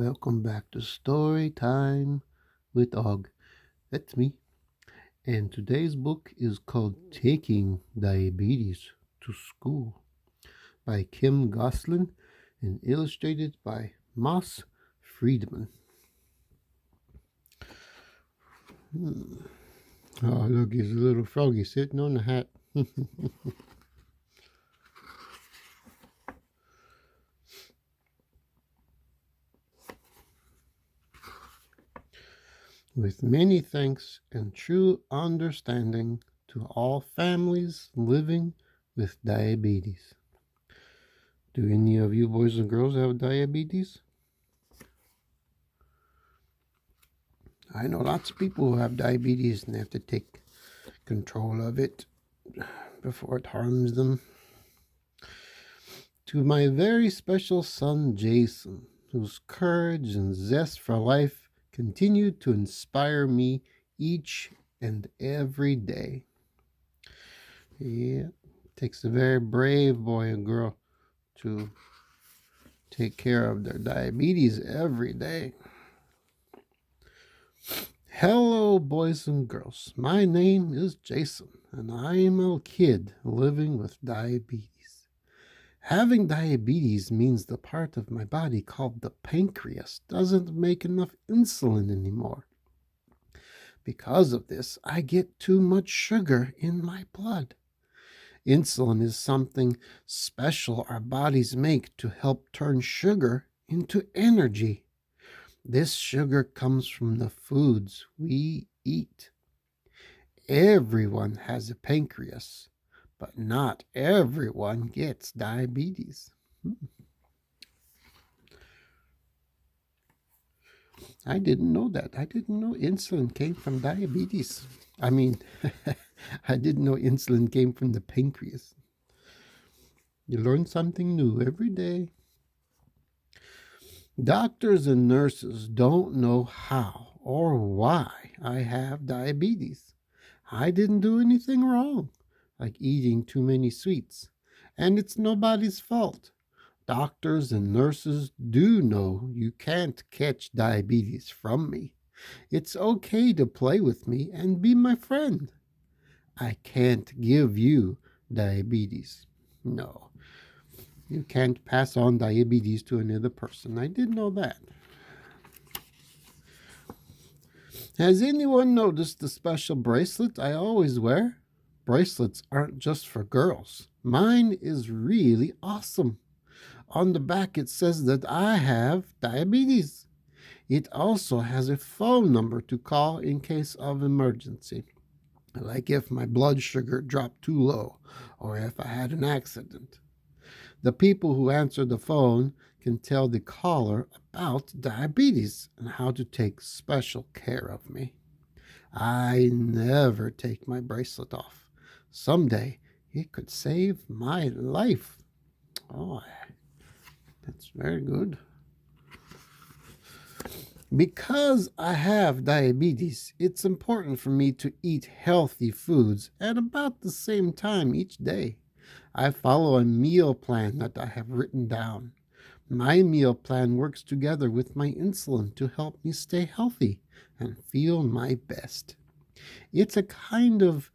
Welcome back to Story Time with Og. That's me. And today's book is called Taking Diabetes to School by Kim Gosselin and illustrated by Moss Freedman. Oh, look, he's a little froggy sitting on the hat. With many thanks and true understanding to all families living with diabetes. Do any of you boys and girls have diabetes? I know lots of people who have diabetes and they have to take control of it before it harms them. To my very special son, Jason, whose courage and zest for life continue to inspire me each and every day. Yeah, it takes a very brave boy and girl to take care of their diabetes every day. Hello, boys and girls. My name is Jason, and I am a kid living with diabetes. Having diabetes means the part of my body called the pancreas doesn't make enough insulin anymore. Because of this, I get too much sugar in my blood. Insulin is something special our bodies make to help turn sugar into energy. This sugar comes from the foods we eat. Everyone has a pancreas, but not everyone gets diabetes. I didn't know that. I didn't know insulin came from diabetes. I didn't know insulin came from the pancreas. You learn something new every day. Doctors and nurses don't know how or why I have diabetes. I didn't do anything wrong, like eating too many sweets, and it's nobody's fault. Doctors and nurses do know you can't catch diabetes from me. It's okay to play with me and be my friend. I can't give you diabetes. No, you can't pass on diabetes to another person. I did know that. Has anyone noticed the special bracelet I always wear? Bracelets aren't just for girls. Mine is really awesome. On the back it says that I have diabetes. It also has a phone number to call in case of emergency, like if my blood sugar dropped too low or if I had an accident. The people who answer the phone can tell the caller about diabetes and how to take special care of me. I never take my bracelet off. Someday it could save my life. Oh, that's very good. Because I have diabetes, it's important for me to eat healthy foods at about the same time each day. I follow a meal plan that I have written down. My meal plan works together with my insulin to help me stay healthy and feel my best. It's a kind of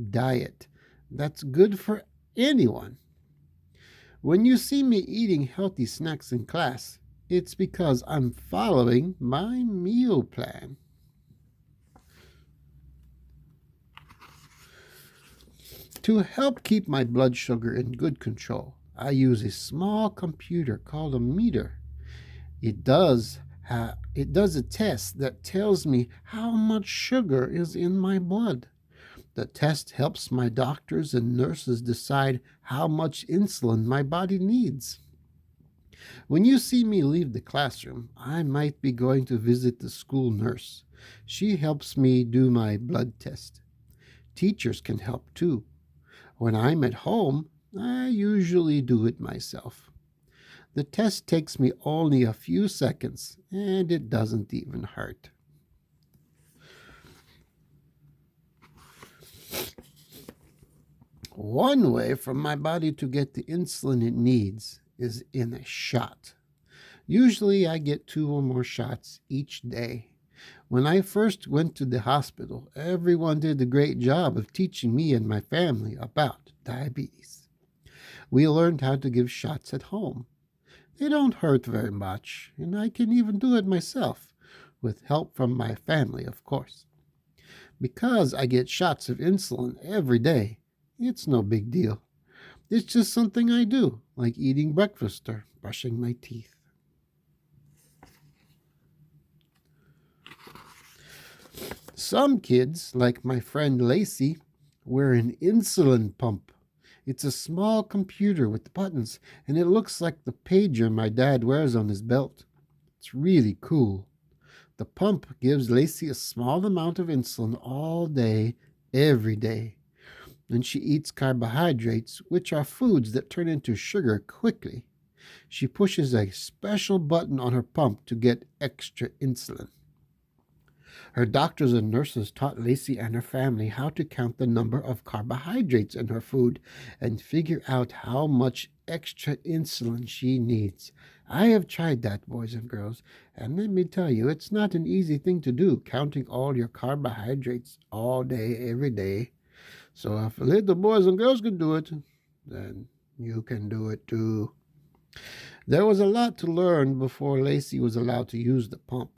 diet that's good for anyone. When you see me eating healthy snacks in class, it's because I'm following my meal plan. To help keep my blood sugar in good control, I use a small computer called a meter. It does a test that tells me how much sugar is in my blood. The test helps my doctors and nurses decide how much insulin my body needs. When you see me leave the classroom, I might be going to visit the school nurse. She helps me do my blood test. Teachers can help too. When I'm at home, I usually do it myself. The test takes me only a few seconds, and it doesn't even hurt. One way for my body to get the insulin it needs is in a shot. Usually I get 2 or more shots each day. When I first went to the hospital, everyone did a great job of teaching me and my family about diabetes. We learned how to give shots at home. They don't hurt very much, and I can even do it myself, with help from my family, of course. Because I get shots of insulin every day, it's no big deal. It's just something I do, like eating breakfast or brushing my teeth. Some kids, like my friend Lacey, wear an insulin pump. It's a small computer with buttons, and it looks like the pager my dad wears on his belt. It's really cool. The pump gives Lacey a small amount of insulin all day, every day. And she eats carbohydrates, which are foods that turn into sugar quickly. She pushes a special button on her pump to get extra insulin. Her doctors and nurses taught Lacey and her family how to count the number of carbohydrates in her food and figure out how much extra insulin she needs. I have tried that, boys and girls, and let me tell you, it's not an easy thing to do, counting all your carbohydrates all day, every day. So if little boys and girls can do it, then you can do it too. There was a lot to learn before Lacey was allowed to use the pump.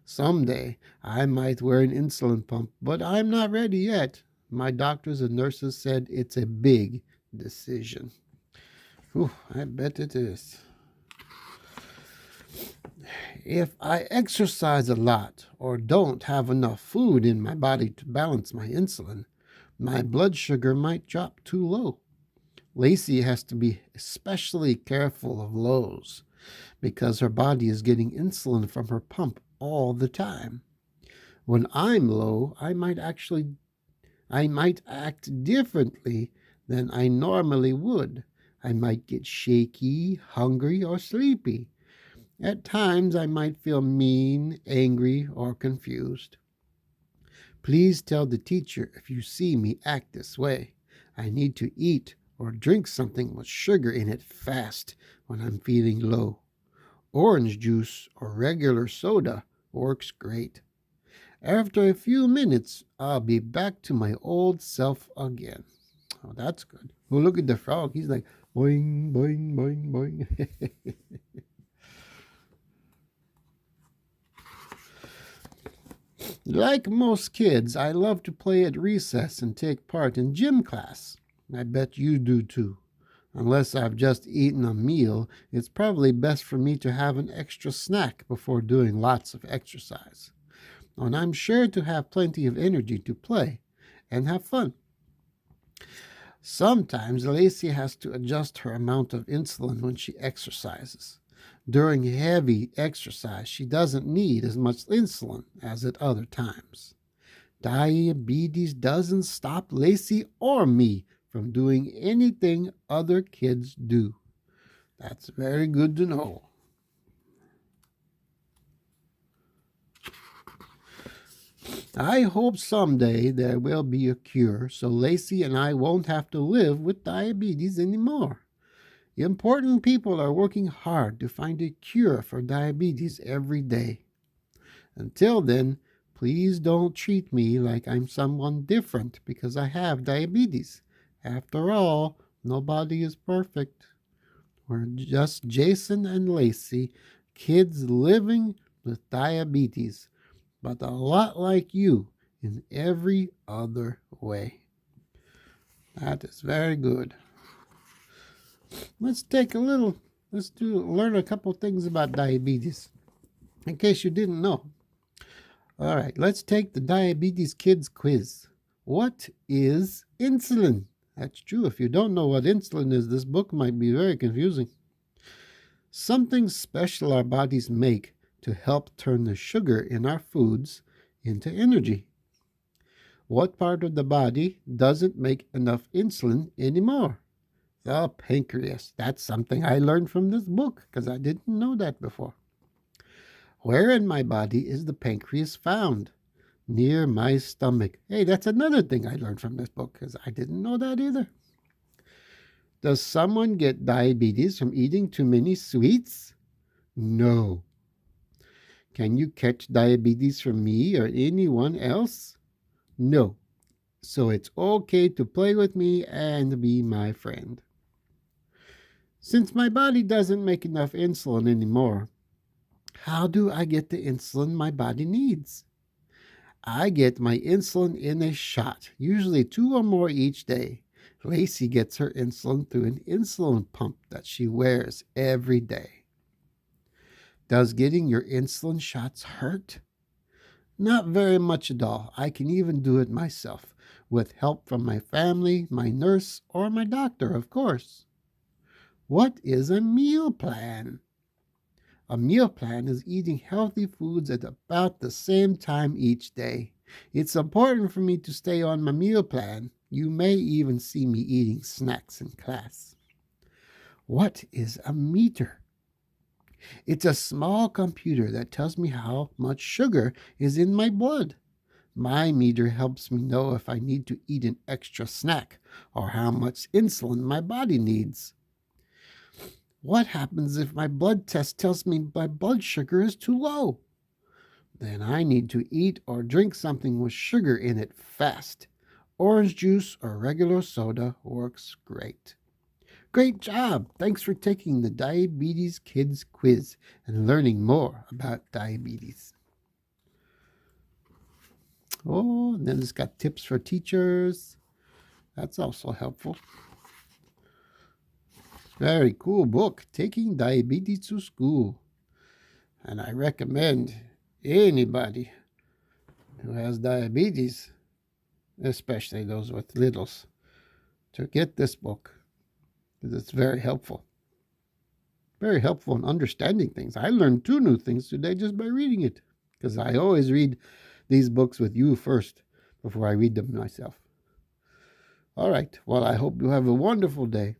Someday I might wear an insulin pump, but I'm not ready yet. My doctors and nurses said it's a big decision. Whew, I bet it is. If I exercise a lot or don't have enough food in my body to balance my insulin, my blood sugar might drop too low. Lacey has to be especially careful of lows because her body is getting insulin from her pump all the time. When I'm low, I might act differently than I normally would. I might get shaky, hungry, or sleepy. At times, I might feel mean, angry, or confused. Please tell the teacher if you see me act this way. I need to eat or drink something with sugar in it fast when I'm feeling low. Orange juice or regular soda works great. After a few minutes, I'll be back to my old self again. Oh, that's good. Oh, look at the frog. He's like, boing, boing, boing, boing. Like most kids, I love to play at recess and take part in gym class. I bet you do too. Unless I've just eaten a meal, it's probably best for me to have an extra snack before doing lots of exercise. And I'm sure to have plenty of energy to play and have fun. Sometimes Lacey has to adjust her amount of insulin when she exercises. During heavy exercise, she doesn't need as much insulin as at other times. Diabetes doesn't stop Lacey or me from doing anything other kids do. That's very good to know. I hope someday there will be a cure so Lacey and I won't have to live with diabetes anymore. Important people are working hard to find a cure for diabetes every day. Until then, please don't treat me like I'm someone different because I have diabetes. After all, nobody is perfect. We're just Jason and Lacey, kids living with diabetes, but a lot like you in every other way. That is very good. Let's learn a couple things about diabetes, in case you didn't know. All right, let's take the Diabetes Kids quiz. What is insulin? That's true. If you don't know what insulin is, this book might be very confusing. Something special our bodies make to help turn the sugar in our foods into energy. What part of the body doesn't make enough insulin anymore? The pancreas. That's something I learned from this book because I didn't know that before. Where in my body is the pancreas found? Near my stomach. Hey, that's another thing I learned from this book because I didn't know that either. Does someone get diabetes from eating too many sweets? No. Can you catch diabetes from me or anyone else? No. So it's okay to play with me and be my friend. Since my body doesn't make enough insulin anymore, how do I get the insulin my body needs? I get my insulin in a shot, usually 2 or more each day. Lacey gets her insulin through an insulin pump that she wears every day. Does getting your insulin shots hurt? Not very much at all. I can even do it myself, with help from my family, my nurse, or my doctor, of course. What is a meal plan? A meal plan is eating healthy foods at about the same time each day. It's important for me to stay on my meal plan. You may even see me eating snacks in class. What is a meter? It's a small computer that tells me how much sugar is in my blood. My meter helps me know if I need to eat an extra snack or how much insulin my body needs. What happens if my blood test tells me my blood sugar is too low? Then I need to eat or drink something with sugar in it fast. Orange juice or regular soda works great. Great job! Thanks for taking the Diabetes Kids quiz and learning more about diabetes. Oh, and then it's got tips for teachers. That's also helpful. Very cool book, Taking Diabetes to School. And I recommend anybody who has diabetes, especially those with littles, to get this book because it's very helpful. Very helpful in understanding things. I learned 2 new things today just by reading it because I always read these books with you first before I read them myself. All right. Well, I hope you have a wonderful day.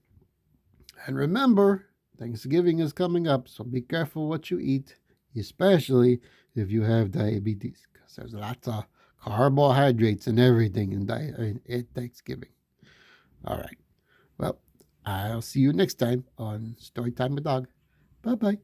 And remember, Thanksgiving is coming up, so be careful what you eat, especially if you have diabetes, because there's lots of carbohydrates and everything in Thanksgiving. All right. Well, I'll see you next time on Storytime with Dog. Bye bye.